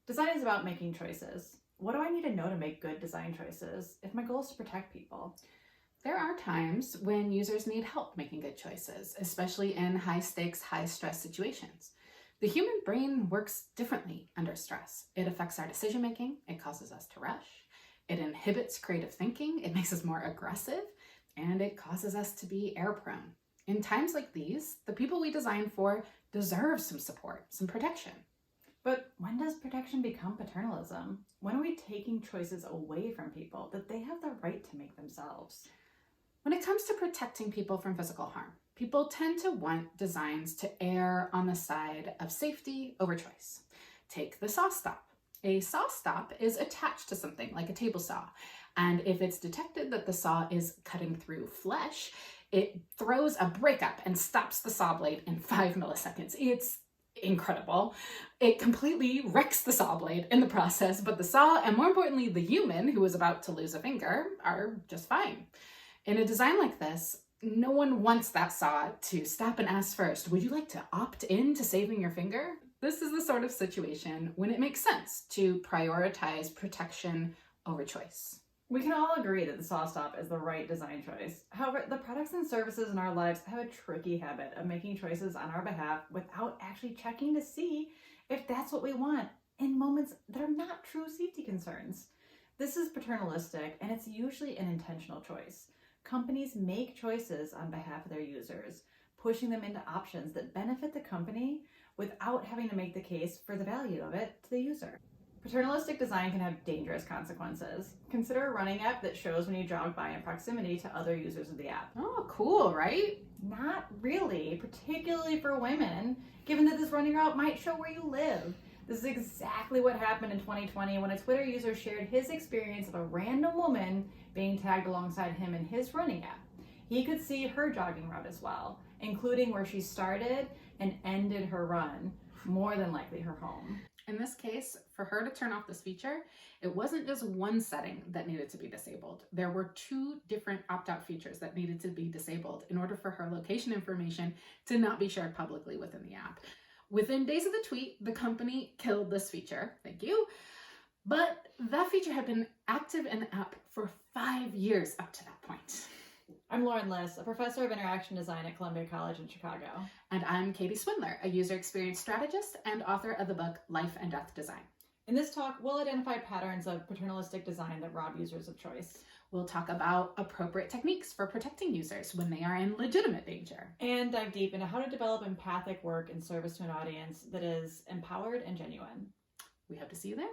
Design is about making choices. What do I need to know to make good design choices if my goal is to protect people? There are times when users need help making good choices, especially in high-stakes, high-stress situations. The human brain works differently under stress. It affects our decision-making, it causes us to rush, it inhibits creative thinking, it makes us more aggressive, and it causes us to be error-prone. In times like these, the people we design for deserve some support, some protection. But when does protection become paternalism? When are we taking choices away from people that they have the right to make themselves? When it comes to protecting people from physical harm, people tend to want designs to err on the side of safety over choice. Take the saw stop. A saw stop is attached to something like a table saw, and if it's detected that the saw is cutting through flesh, it throws a breakup and stops the saw blade in 5 milliseconds. It's incredible. It completely wrecks the saw blade in the process, but the saw, and more importantly, the human who is about to lose a finger, are just fine. In a design like this, no one wants that saw to stop and ask first, would you like to opt in to saving your finger? This is the sort of situation when it makes sense to prioritize protection over choice. We can all agree that the saw stop is the right design choice. However, the products and services in our lives have a tricky habit of making choices on our behalf without actually checking to see if that's what we want in moments that are not true safety concerns. This is paternalistic, and it's usually an intentional choice. Companies make choices on behalf of their users, pushing them into options that benefit the company without having to make the case for the value of it to the user. Paternalistic design can have dangerous consequences. Consider a running app that shows when you jog by in proximity to other users of the app. Oh, cool, right? Not really, particularly for women, given that this running route might show where you live. This is exactly what happened in 2020 when a Twitter user shared his experience of a random woman being tagged alongside him in his running app. He could see her jogging route as well, including where she started and ended her run, more than likely her home. In this case, for her to turn off this feature, it wasn't just one setting that needed to be disabled. There were 2 different opt-out features that needed to be disabled in order for her location information to not be shared publicly within the app. Within days of the tweet, the company killed this feature, thank you, but that feature had been active in the app for 5 years up to that point. I'm Lauren Liss, a professor of interaction design at Columbia College in Chicago. And I'm Katie Swindler, a user experience strategist and author of the book Life and Death Design. In this talk, we'll identify patterns of paternalistic design that rob users of choice. We'll talk about appropriate techniques for protecting users when they are in legitimate danger. And dive deep into how to develop empathic work in service to an audience that is empowered and genuine. We hope to see you there.